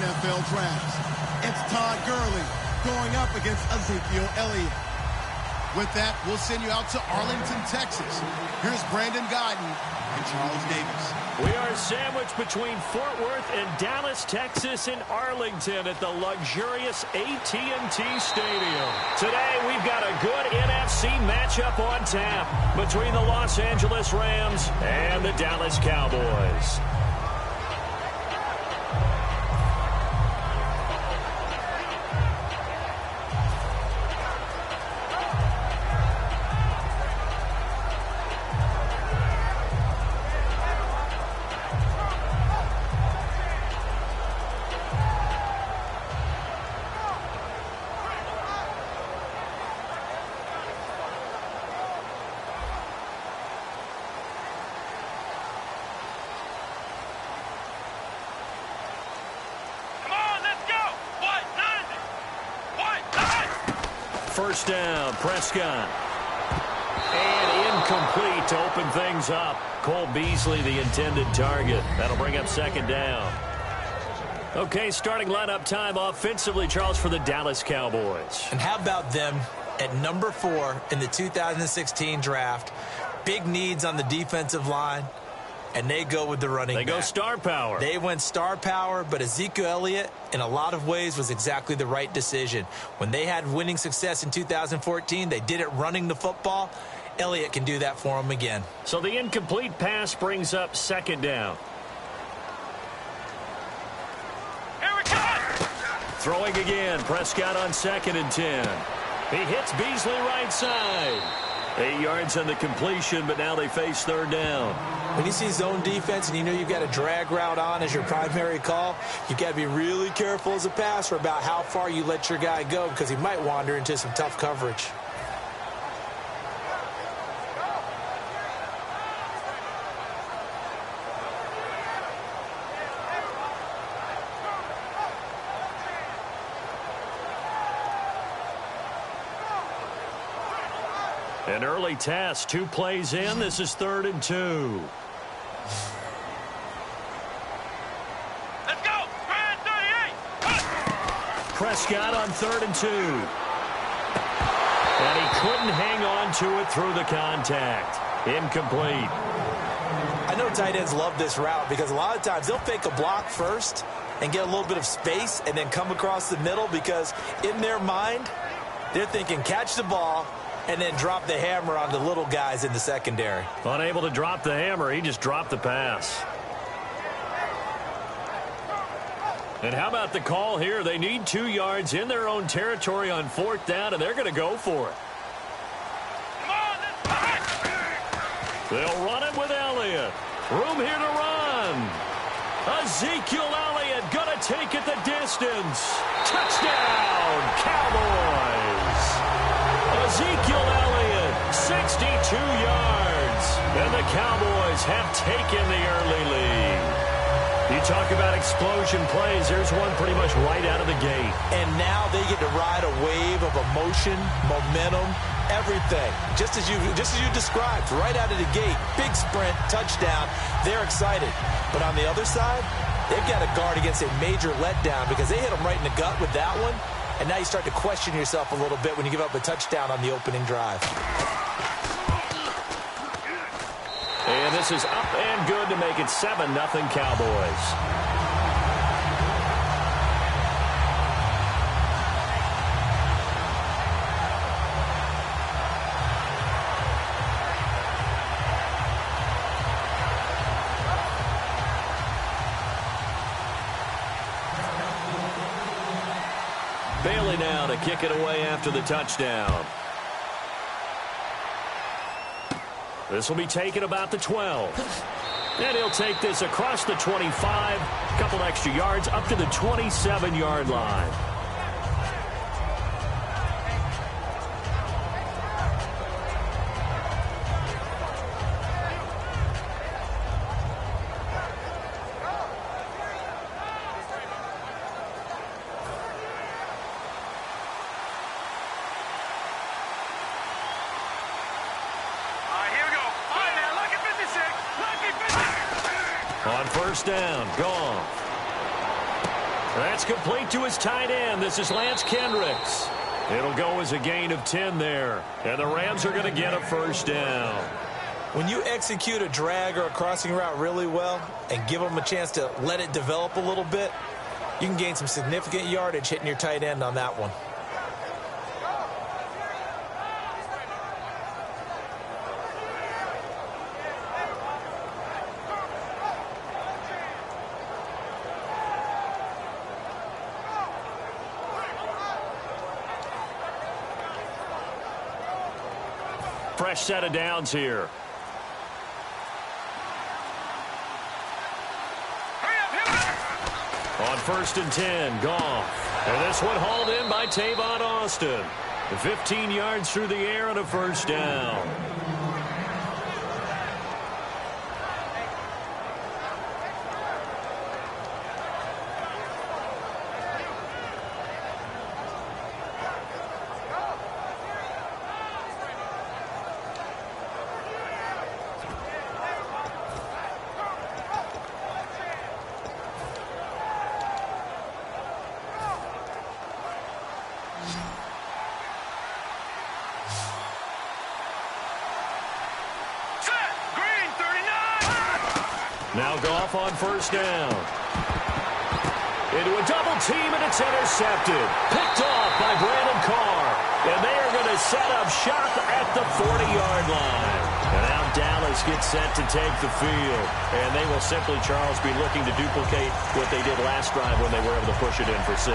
NFL drafts. It's Todd Gurley going up against Ezekiel Elliott. With that, we'll send you out to Arlington, Texas. Here's Brandon Gaudin and Charles Davis. We are sandwiched between Fort Worth and Dallas, Texas, in Arlington at the luxurious AT&T Stadium. Today, we've got a good NFC matchup on tap between the Los Angeles Rams and the Dallas Cowboys. First down, Prescott. And incomplete to open things up. Cole Beasley, the intended target. That'll bring up second down. Okay, starting lineup time offensively, Charles, for the Dallas Cowboys. And how about them at number 4 in the 2016 draft? Big needs on the defensive line. And they go with the running back. They go star power. They went star power, but Ezekiel Elliott, in a lot of ways, was exactly the right decision. When they had winning success in 2014, they did it running the football. Elliott can do that for them again. So the incomplete pass brings up second down. Here we go! Throwing again, Prescott on 2nd and 10. He hits Beasley right side. 8 yards on the completion, but now they face third down. When you see zone defense and you know you've got a drag route on as your primary call, you've got to be really careful as a passer about how far you let your guy go because he might wander into some tough coverage. An early test, 2 plays in. This is 3rd and 2. Let's go! 38! Prescott on 3rd and 2. And he couldn't hang on to it through the contact. Incomplete. I know tight ends love this route because a lot of times they'll fake a block first and get a little bit of space and then come across the middle because in their mind, they're thinking catch the ball and then drop the hammer on the little guys in the secondary. Unable to drop the hammer, he just dropped the pass. And how about the call here? They need 2 yards in their own territory on 4th down, and they're going to go for it. They'll run it with Elliott. Room here to run. Ezekiel Elliott going to take it the distance. Touchdown, Cowboys. Ezekiel Elliott, 62 yards. And the Cowboys have taken the early lead. You talk about explosion plays. There's one pretty much right out of the gate. And now they get to ride a wave of emotion, momentum, everything. Just as you described, right out of the gate, big sprint, touchdown. They're excited. But on the other side, they've got to guard against a major letdown because they hit them right in the gut with that one. And now you start to question yourself a little bit when you give up a touchdown on the opening drive. And this is up and good to make it 7-0 Cowboys. Bailey now to kick it away after the touchdown. This will be taken about the 12. And he'll take this across the 25. A couple extra yards up to the 27-yard line. On first down, Goff. That's complete to his tight end. This is Lance Kendricks. It'll go as a gain of 10 there. And the Rams are going to get a first down. When you execute a drag or a crossing route really well and give them a chance to let it develop a little bit, you can gain some significant yardage hitting your tight end on that one. Fresh set of downs here. On 1st and 10, Goff. And this one hauled in by Tavon Austin. 15 yards through the air and a first down. Now Goff on first down. Into a double team, and it's intercepted. Picked off by Brandon Carr. And they are going to set up shop at the 40-yard line. And now Dallas gets set to take the field. And they will simply, Charles, be looking to duplicate what they did last drive when they were able to push it in for 6.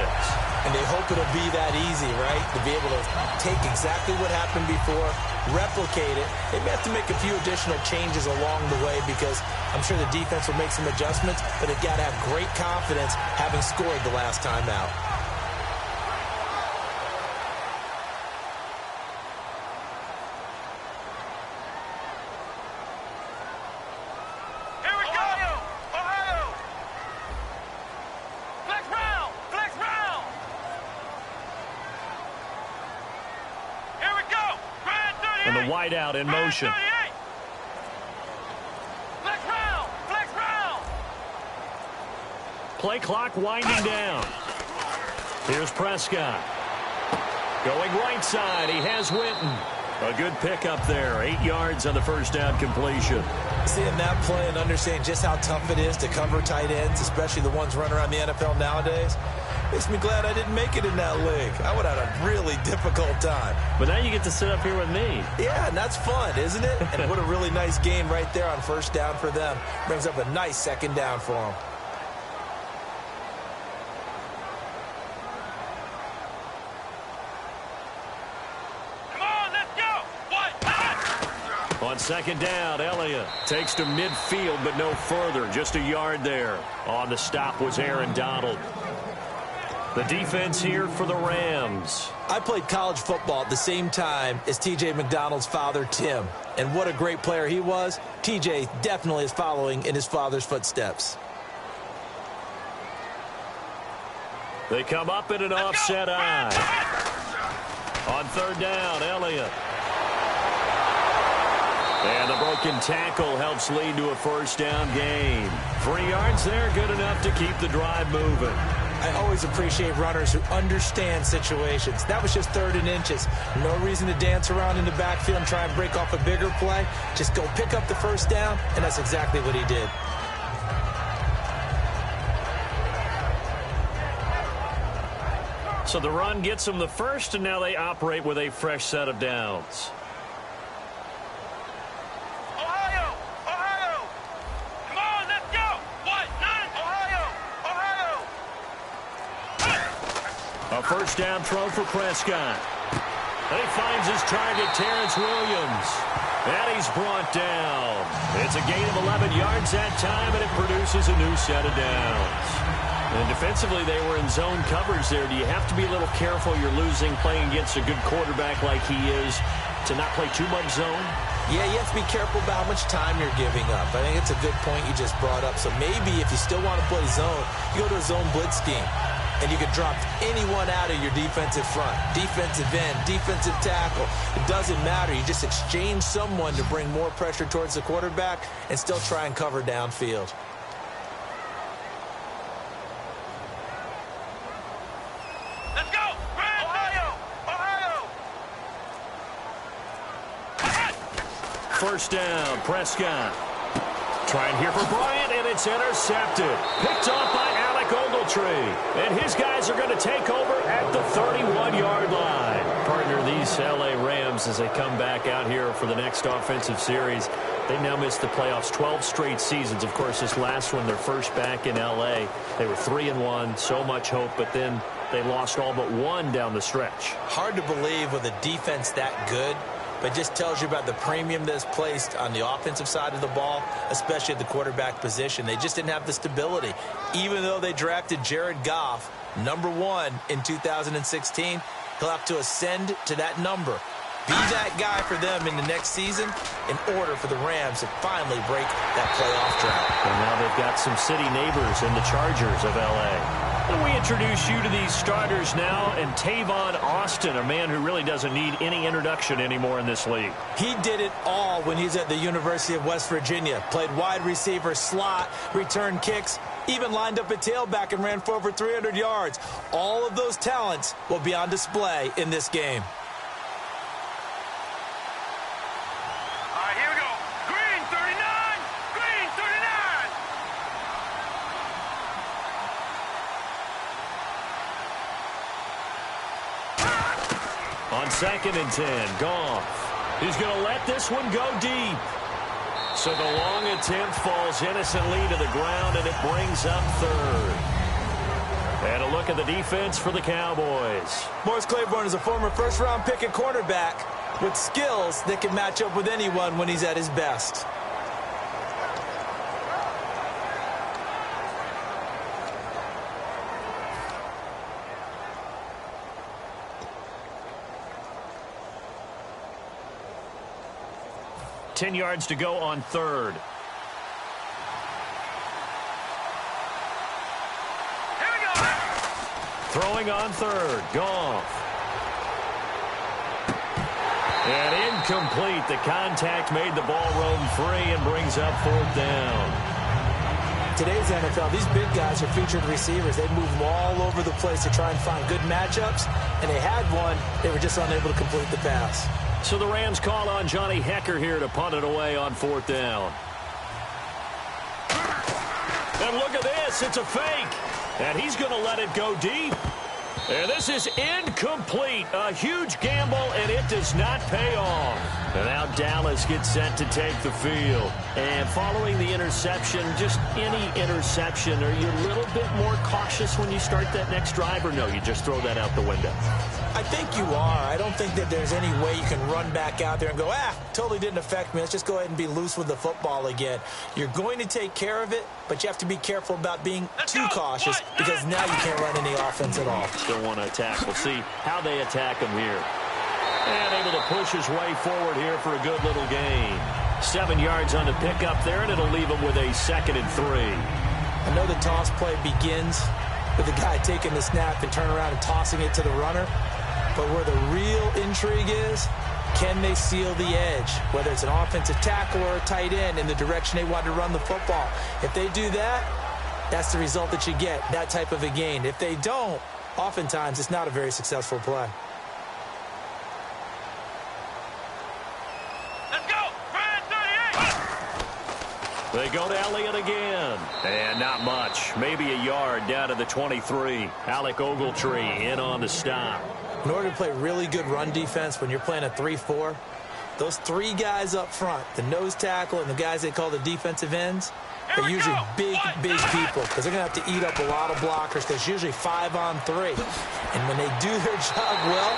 And they hope it'll be that easy, right? To be able to take exactly what happened before, replicate it. They may have to make a few additional changes along the way because I'm sure the defense will make some adjustments, but they've got to have great confidence having scored the last time out. And the wide out in motion. Flex round. Play clock winding down. Here's Prescott. Going right side. He has Witten. A good pickup there. 8 yards on the first down completion. Seeing that play and understanding just how tough it is to cover tight ends, especially the ones running around the NFL nowadays, makes me glad I didn't make it in that league. I would have had a really difficult time. But now you get to sit up here with me. Yeah, and that's fun, isn't it? And what a really nice game right there on first down for them. Brings up a nice second down for them. Come on, let's go. On second down, Elliott takes to midfield, but no further. Just a yard there. On the stop was Aaron Donald. The defense here for the Rams. I played college football at the same time as T.J. McDonald's father, Tim. And what a great player he was. T.J. definitely is following in his father's footsteps. They come up in an offset eye. On third down, Elliott. And the broken tackle helps lead to a first down gain. 3 yards there, good enough to keep the drive moving. I always appreciate runners who understand situations. That was just 3rd and inches. No reason to dance around in the backfield and try and break off a bigger play. Just go pick up the first down, and that's exactly what he did. So the run gets them the first, and now they operate with a fresh set of downs. A first down throw for Prescott. And he finds his target, Terrence Williams. And he's brought down. It's a gain of 11 yards that time, and it produces a new set of downs. And defensively, they were in zone coverage there. Do you have to be a little careful? You're losing playing against a good quarterback like he is to not play too much zone? Yeah, you have to be careful about how much time you're giving up. I think it's a good point you just brought up. So maybe if you still want to play zone, you go to a zone blitz scheme. And you can drop anyone out of your defensive front. Defensive end, defensive tackle. It doesn't matter. You just exchange someone to bring more pressure towards the quarterback and still try and cover downfield. Let's go! Ohio! Ohio! First down, Prescott. Trying here for Bryant, and it's intercepted. Picked off by Alec Ogletree. And his guys are going to take over at the 31-yard line. Partner, these L.A. Rams, as they come back out here for the next offensive series, they now missed the playoffs 12 straight seasons. Of course, this last one, their first back in L.A. They were 3-1, so much hope, but then they lost all but one down the stretch. Hard to believe with a defense that good, but just tells you about the premium that's placed on the offensive side of the ball, especially at the quarterback position. They just didn't have the stability. Even though they drafted Jared Goff, #1 in 2016, he'll have to ascend to that number. Be that guy for them in the next season in order for the Rams to finally break that playoff drought. And now they've got some city neighbors in the Chargers of L.A. And we introduce you to these starters now, and Tavon Austin, a man who really doesn't need any introduction anymore in this league. He did it all when he's at the University of West Virginia. Played wide receiver, slot, returned kicks, even lined up at tailback and ran for over 300 yards. All of those talents will be on display in this game. All right, here we go. Green 39! Green 39! On 2nd and 10, Goff. He's going to let this one go deep. So the long attempt falls innocently to the ground, and it brings up 3rd. And a look at the defense for the Cowboys. Morris Claiborne is a former first-round pick at cornerback with skills that can match up with anyone when he's at his best. Ten yards to go on 3rd. Here we go! Throwing on 3rd, Goff. And incomplete. The contact made the ball roam free and brings up 4th down. Today's NFL, these big guys are featured receivers. They move them all over the place to try and find good matchups, and they had one. They were just unable to complete the pass. So the Rams call on Johnny Hecker here to punt it away on 4th down. And look at this. It's a fake. And he's going to let it go deep. And this is incomplete. A huge gamble, and it does not pay off. And now Dallas gets set to take the field. And following the interception, just any interception, are you a little bit more cautious when you start that next drive, or no, you just throw that out the window? I think you are. I don't think that there's any way you can run back out there and go, totally didn't affect me. Let's just go ahead and be loose with the football again. You're going to take care of it, but you have to be careful about being too cautious because now you can't run any offense at all. Still want to attack. We'll see how they attack him here. And able to push his way forward here for a good little gain. 7 yards on the pickup there, and it'll leave him with a 2nd and 3. I know the toss play begins with the guy taking the snap and turn around and tossing it to the runner. But where the real intrigue is, can they seal the edge? Whether it's an offensive tackle or a tight end in the direction they want to run the football. If they do that, that's the result that you get, that type of a gain. If they don't, oftentimes it's not a very successful play. Let's go! Brand 38! They go to Elliott again. And not much. Maybe a yard down to the 23. Alec Ogletree in on the stop. In order to play really good run defense when you're playing a 3-4, those 3 guys up front, the nose tackle and the guys they call the defensive ends, they're usually big people because they're going to have to eat up a lot of blockers because usually 5 on 3. And when they do their job well,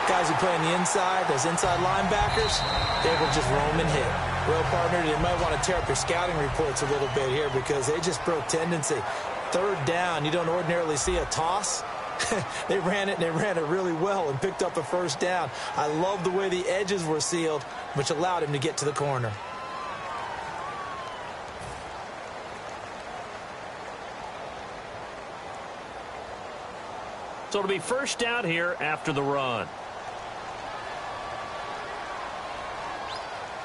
guys who play on the inside, those inside linebackers, they will just roam and hit. Well, partner, you might want to tear up your scouting reports a little bit here because they just broke tendency. 3rd down, you don't ordinarily see a toss. They ran it really well and picked up a 1st down. I love the way the edges were sealed, which allowed him to get to the corner. So it'll be 1st down here after the run.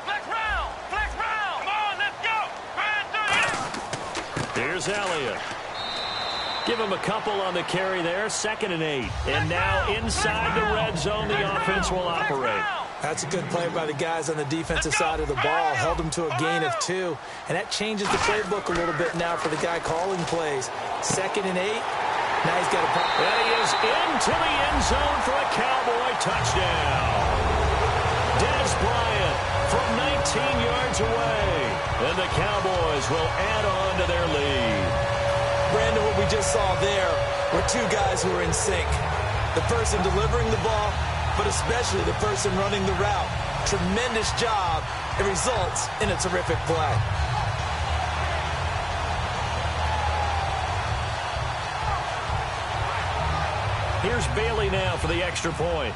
Flex round! Flex round! Come on, let's go! Brand 38! Here's Elliott. Give him a couple on the carry there, 2nd and 8. And now inside the red zone, the offense will operate. That's a good play by the guys on the defensive side of the ball. Held them to a gain of 2. And that changes the playbook a little bit now for the guy calling plays. 2nd and 8. Now he's got a pop. And he is into the end zone for a Cowboy touchdown. Des Bryant from 19 yards away. And the Cowboys will add on to their lead. Brandon, what we just saw there were two guys who were in sync. The person delivering the ball, but especially the person running the route. Tremendous job. It results in a terrific play. Here's Bailey now for the extra point.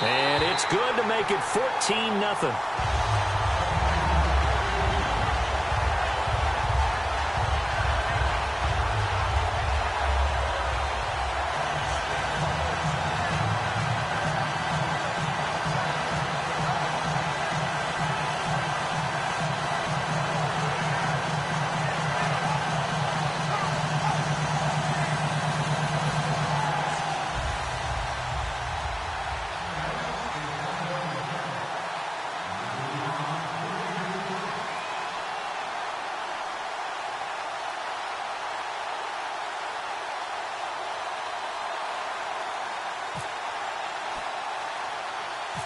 And it's good to make it 14-0.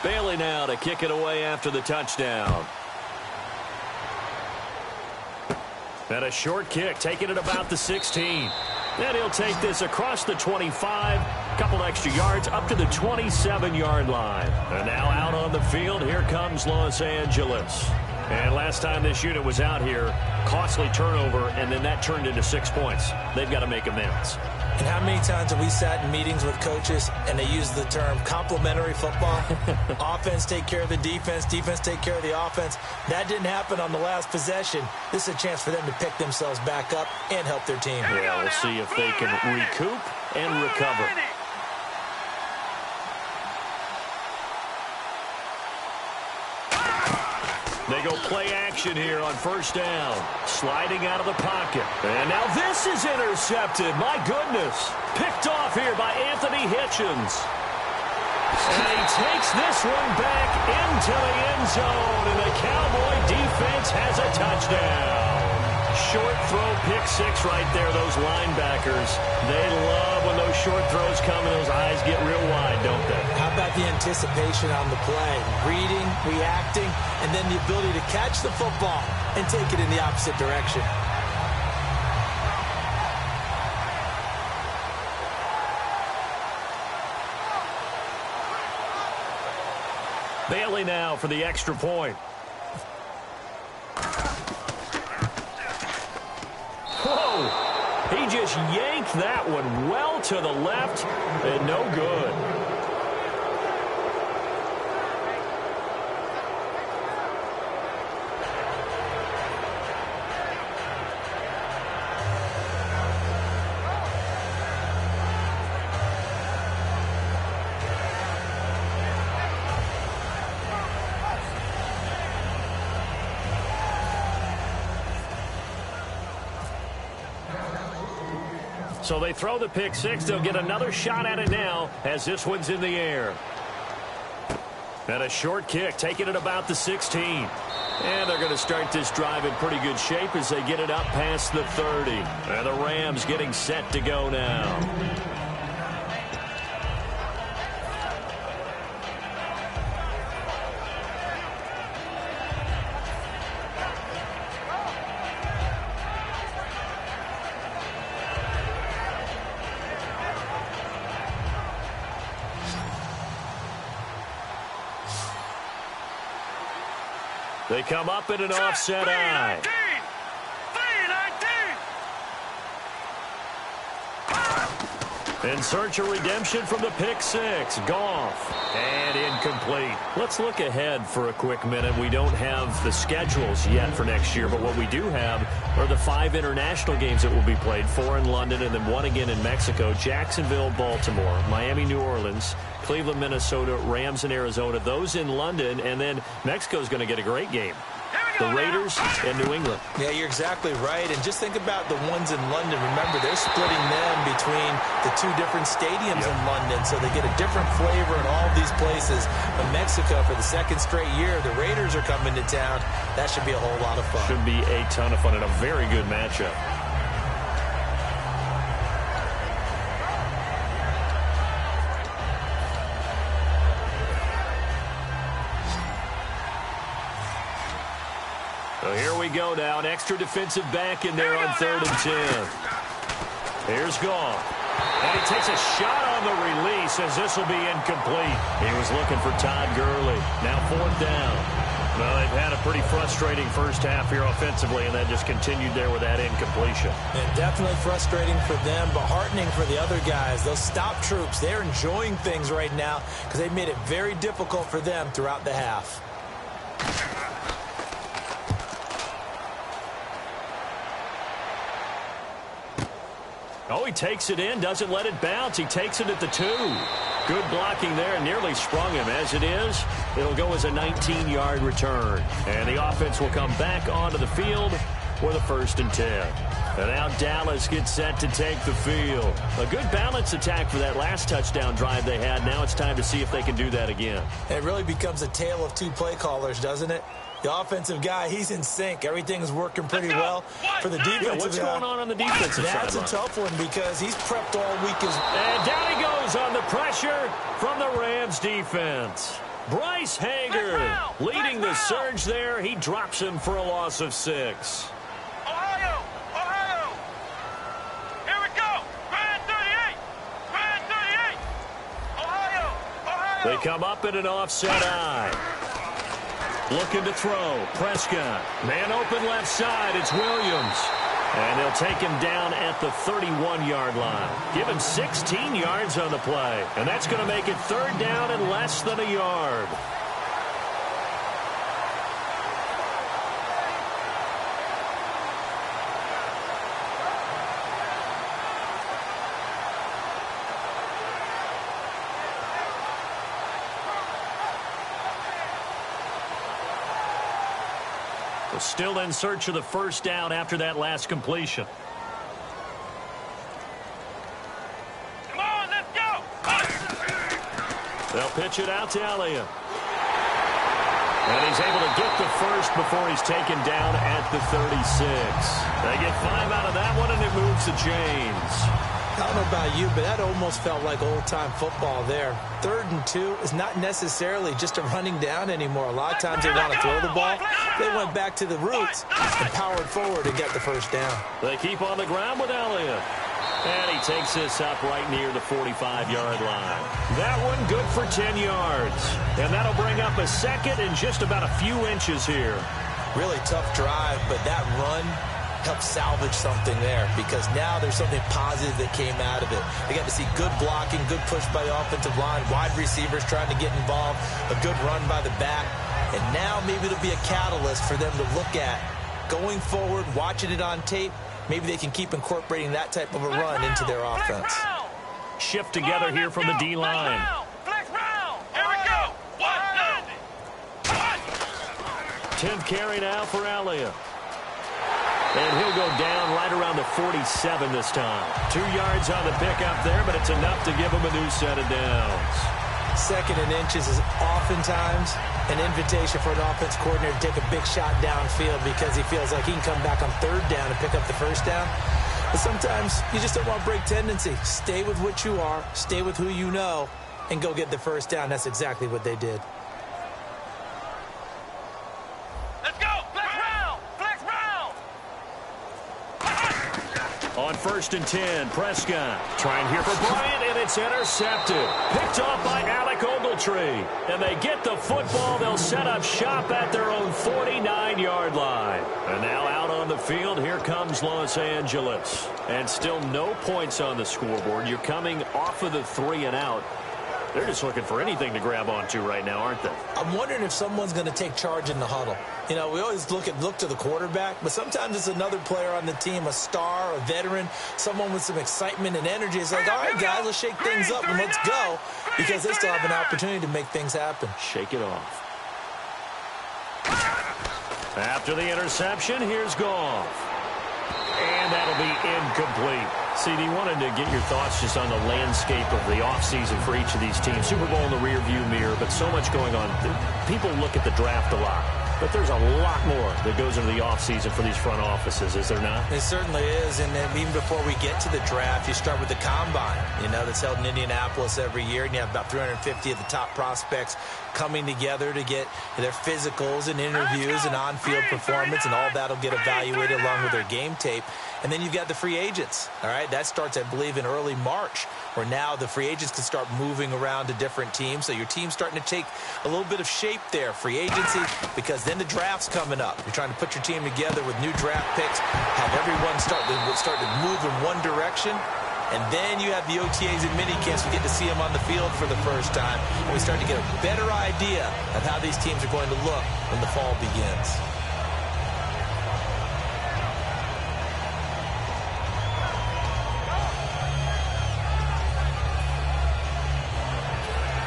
Bailey now to kick it away after the touchdown. And a short kick, taking it about the 16. And he'll take this across the 25, a couple extra yards, up to the 27-yard line. And now out on the field, here comes Los Angeles. And last time this unit was out here, costly turnover, and then that turned into 6 points. They've got to make amends. And how many times have we sat in meetings with coaches and they use the term complementary football? Offense take care of the defense, defense take care of the offense. That didn't happen on the last possession. This is a chance for them to pick themselves back up and help their team. Yeah, we'll see if they can recoup and recover. They go play action here on first down. Sliding out of the pocket. And now this is intercepted. My goodness. Picked off here by Anthony Hitchens. And he takes this one back into the end zone. And the Cowboy defense has a touchdown. Short throw, pick six right there. Those linebackers, they love when those short throws come and those eyes get real wide, don't they? How about the anticipation on the play? Reading, reacting, and then the ability to catch the football and take it in the opposite direction. Bailey now for the extra point. Whoa! He just yanked that one well to the left and no good. So they throw the pick six. They'll get another shot at it now as this one's in the air. And a short kick, taking it about the 16. And they're going to start this drive in pretty good shape as they get it up past the 30. And the Rams getting set to go now. They come up in an offset eye. In search of redemption from the pick six. Goff. And incomplete. Let's look ahead for a quick minute. We don't have the schedules yet for next year, but what we do have are the 5 international games that will be played. 4 in London and then 1 again in Mexico. Jacksonville, Baltimore, Miami, New Orleans, Cleveland, Minnesota, Rams in Arizona. Those in London, and then Mexico's going to get a great game. the Raiders and New England. Yeah, you're exactly right. And just think about the ones in London. Remember, they're splitting them between the two different stadiums in London, so they get a different flavor in all these places. But Mexico, for the second straight year, the Raiders are coming to town. That should be a whole lot of fun. Should be a ton of fun and a very good matchup. So here we go now. An extra defensive back in there on 3rd and 10. Here's Goff. And he takes a shot on the release as this will be incomplete. He was looking for Todd Gurley. Now 4th down. Well, they've had a pretty frustrating first half here offensively, and that just continued there with that incompletion. And definitely frustrating for them, but heartening for the other guys. Those stop troops, they're enjoying things right now because they made it very difficult for them throughout the half. Oh, he takes it in, doesn't let it bounce. He takes it at the 2. Good blocking there, nearly sprung him. As it is, it'll go as a 19-yard return. And the offense will come back onto the field with a 1st and 10. And now Dallas gets set to take the field. A good balance attack for that last touchdown drive they had. Now it's time to see if they can do that again. It really becomes a tale of two play callers, doesn't it? The offensive guy, he's in sync. Everything is working pretty well. For the defensive guy, what's going on the defensive side? That's a tough one because he's prepped all week. And down he goes on the pressure from the Rams defense. Bryce Hager leading the surge there. He drops him for a loss of 6. Ohio! Here we go! Grand 38! Ohio! They come up in an offset eye. Looking to throw. Prescott. Man open left side. It's Williams. And they'll take him down at the 31-yard line. Give him 16 yards on the play. And that's going to make it 3rd down and less than a yard. Still in search of the 1st down after that last completion. Come on, let's go! They'll pitch it out to Elliott. And he's able to get the 1st before he's taken down at the 36. They get 5 out of that one, and it moves the chains. I don't know about you, but that almost felt like old-time football there. 3rd and 2 is not necessarily just a running down anymore. A lot of times they want to throw the ball. They went back to the roots and powered forward and got the 1st down. They keep on the ground with Elliott. And he takes this up right near the 45-yard line. That one good for 10 yards. And that'll bring up a 2nd and just about a few inches here. Really tough drive, but that run help salvage something there because now there's something positive that came out of it. They got to see good blocking, good push by the offensive line, wide receivers trying to get involved, a good run by the back, and now maybe it'll be a catalyst for them to look at going forward, watching it on tape. Maybe they can keep incorporating that type of a run into their offense. Shift together here from the D-line. Flex round! Here we go! 10th carry now for Elliott. And he'll go down right around the 47 this time. 2 yards on the pickup there, but it's enough to give him a new set of downs. 2nd and inches is oftentimes an invitation for an offense coordinator to take a big shot downfield because he feels like he can come back on 3rd down and pick up the 1st down. But sometimes you just don't want to break tendency. Stay with what you are, stay with who you know, and go get the 1st down. That's exactly what they did. Let's go! Flex round! On 1st and 10, Prescott trying here for Bryant, and it's intercepted. Picked off by Alec Ogletree. And they get the football. They'll set up shop at their own 49-yard line. And now out on the field, here comes Los Angeles. And still no points on the scoreboard. You're coming off of the 3 and out. They're just looking for anything to grab onto right now, aren't they? I'm wondering if someone's going to take charge in the huddle. You know, we always look to the quarterback, but sometimes it's another player on the team, a star, a veteran, someone with some excitement and energy. It's like, all right, guys, let's shake things up and let's go, because they still have an opportunity to make things happen. Shake it off. After the interception, here's Goff. And that'll be incomplete. CD, wanted to get your thoughts just on the landscape of the offseason for each of these teams. Super Bowl in the rearview mirror, but so much going on. People look at the draft a lot, but there's a lot more that goes into the offseason for these front offices, is there not? It certainly is, and then even before we get to the draft, you start with the combine, that's held in Indianapolis every year, and you have about 350 of the top prospects coming together to get their physicals and interviews and on-field performance, and all that'll get evaluated along with their game tape. And then you've got the free agents, all right? That starts, I believe, in early March, where now the free agents can start moving around to different teams. So your team's starting to take a little bit of shape there, free agency, because then the draft's coming up. You're trying to put your team together with new draft picks, have everyone start to move in one direction. And then you have the OTAs and minicamps. We get to see them on the field for the first time. And we start to get a better idea of how these teams are going to look when the fall begins.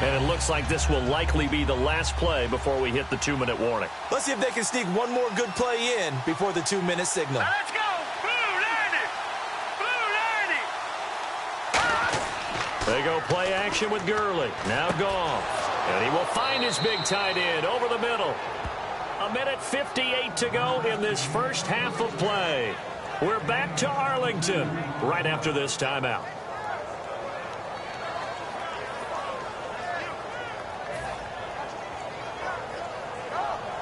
And it looks like this will likely be the last play before we hit the 2-minute warning. Let's see if they can sneak one more good play in before the 2-minute signal. Now let's go. Blue 90. Blue 90. They go play action with Gurley. Now Goff. And he will find his big tight end over the middle. 1:58 to go in this first half of play. We're back to Arlington right after this timeout.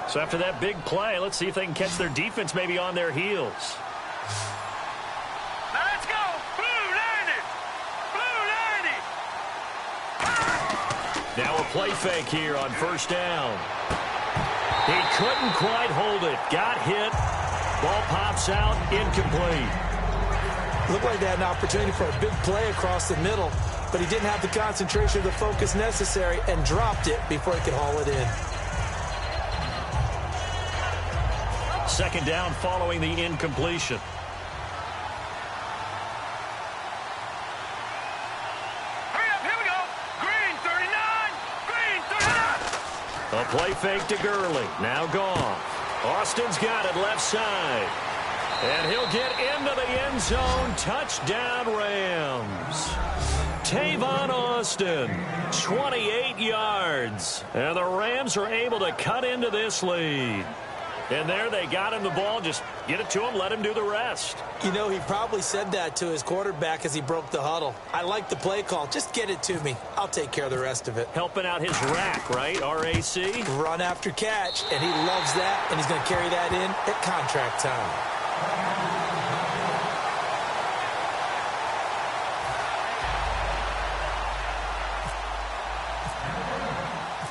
So after that big play, let's see if they can catch their defense maybe on their heels. Now let's go. Blue 90. Blue 90. Now a play fake here on first down. He couldn't quite hold it. Got hit. Ball pops out. Incomplete. Looked like they had an opportunity for a big play across the middle, but he didn't have the concentration or the focus necessary and dropped it before he could haul it in. Second down following the incompletion. Hurry up, here we go. Green 39. Green 39. A play fake to Gurley. Now gone. Austin's got it left side. And he'll get into the end zone. Touchdown Rams. Tavon Austin, 28 yards. And the Rams are able to cut into this lead. And there they got him the ball. Just get it to him, let him do the rest. He probably said that to his quarterback as he broke the huddle. I like the play call. Just get it to me. I'll take care of the rest of it. Helping out his rack, right? R-A-C? Run after catch, and he loves that, and he's going to carry that in at contract time.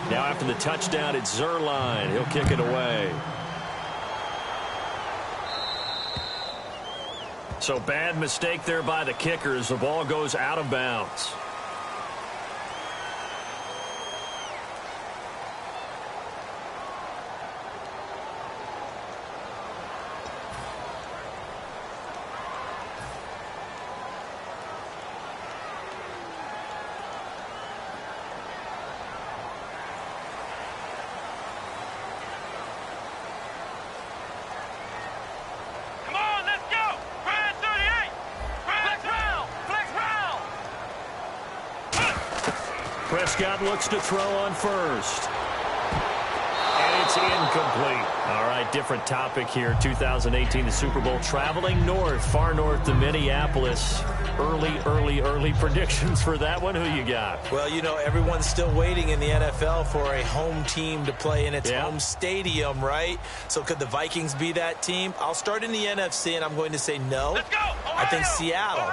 Now after the touchdown, it's Zerline. He'll kick it away. So bad mistake there by the kickers. The ball goes out of bounds. Prescott looks to throw on first. And it's incomplete. All right, different topic here. 2018, the Super Bowl, traveling north, far north to Minneapolis. Early predictions for that one. Who you got? Well, everyone's still waiting in the NFL for a home team to play in its home stadium, right? So could the Vikings be that team? I'll start in the NFC, and I'm going to say no. Let's go. Ohio. I think Seattle.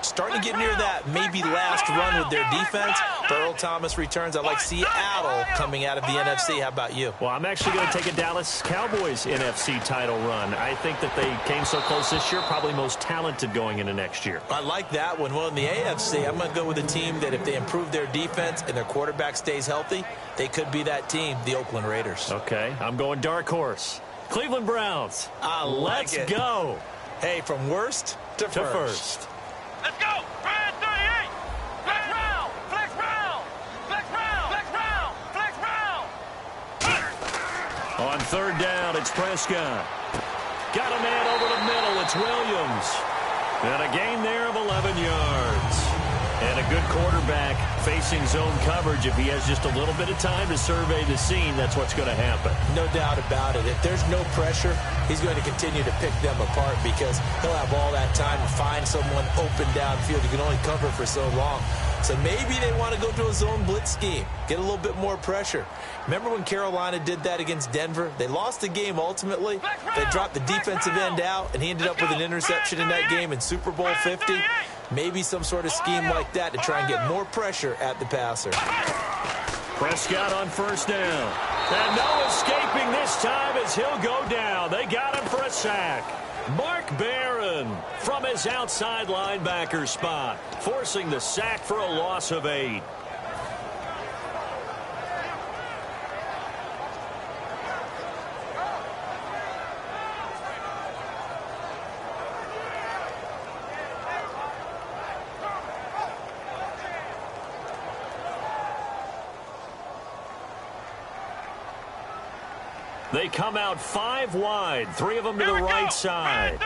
Starting to get near that maybe last run with their defense. Earl Thomas returns. I like Seattle coming out of the NFC. How about you? Well, I'm actually going to take a Dallas Cowboys NFC title run. I think that they came so close this year, probably most talented going into next year. I like that one. Well, in the AFC, I'm going to go with a team that if they improve their defense and their quarterback stays healthy, they could be that team, the Oakland Raiders. Okay, I'm going dark horse. Cleveland Browns. Let's go. Hey, from worst to first. Let's go. Brand 38. Flex round. Flex round. Flex round. Flex round. Flex round. On third down, it's Prescott. Got a man over the middle. It's Williams. And a gain there of 11 yards. And a good quarterback facing zone coverage. If he has just a little bit of time to survey the scene, that's what's going to happen. No doubt about it. If there's no pressure, he's going to continue to pick them apart because he'll have all that time to find someone open downfield. You can only cover for so long. So maybe they want to go to a zone blitz scheme, get a little bit more pressure. Remember when Carolina did that against Denver? They lost the game ultimately. They dropped the defensive end out, and he ended up with an interception in that game in Super Bowl 50. Maybe some sort of scheme like that to try and get more pressure at the passer. Prescott on first down. And no escaping this time as he'll go down. They got him for a sack. Mark Barron from his outside linebacker spot, forcing the sack for a loss of 8. They come out 5 wide, 3 of them to the right side.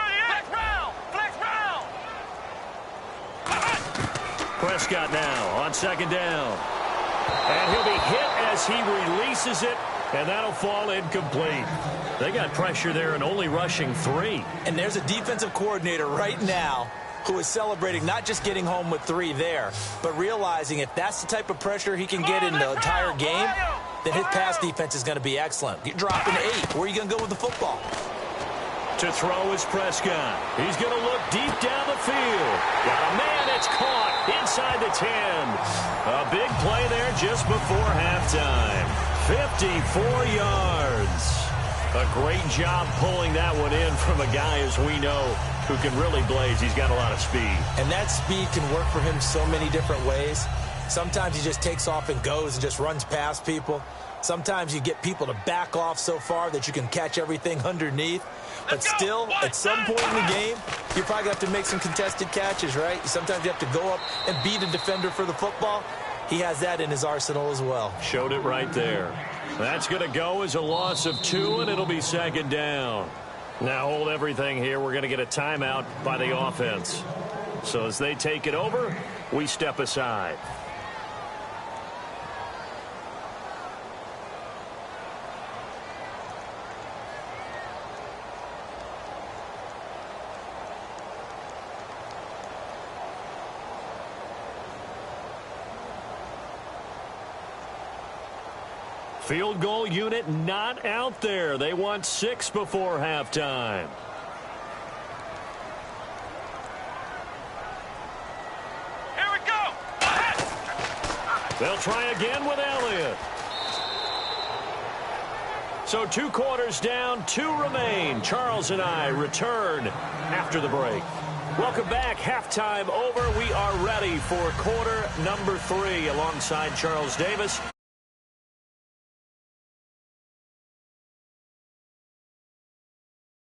Prescott now on second down. And he'll be hit as he releases it, and that'll fall incomplete. They got pressure there and only rushing 3. And there's a defensive coordinator right now who is celebrating not just getting home with 3 there, but realizing if that's the type of pressure he can get in the entire game, then his pass defense is going to be excellent. You're dropping 8. Where are you going to go with the football? To throw is Prescott. He's going to look deep down the field. Got a man, it's caught inside the 10. A big play there just before halftime. 54 yards. A great job pulling that one in from a guy, as we know, who can really blaze. He's got a lot of speed. And that speed can work for him so many different ways. Sometimes he just takes off and goes and just runs past people. Sometimes you get people to back off so far that you can catch everything underneath. But still, at some point in the game, you're probably going to have to make some contested catches, right? Sometimes you have to go up and beat a defender for the football. He has that in his arsenal as well. Showed it right there. That's going to go as a loss of 2, and it'll be second down. Now hold everything here. We're going to get a timeout by the offense. So as they take it over, we step aside. Field goal unit not out there. They want 6 before halftime. Here we go. They'll try again with Elliott. So 2 quarters down, 2 remain. Charles and I return after the break. Welcome back. Halftime over. We are ready for quarter number 3 alongside Charles Davis.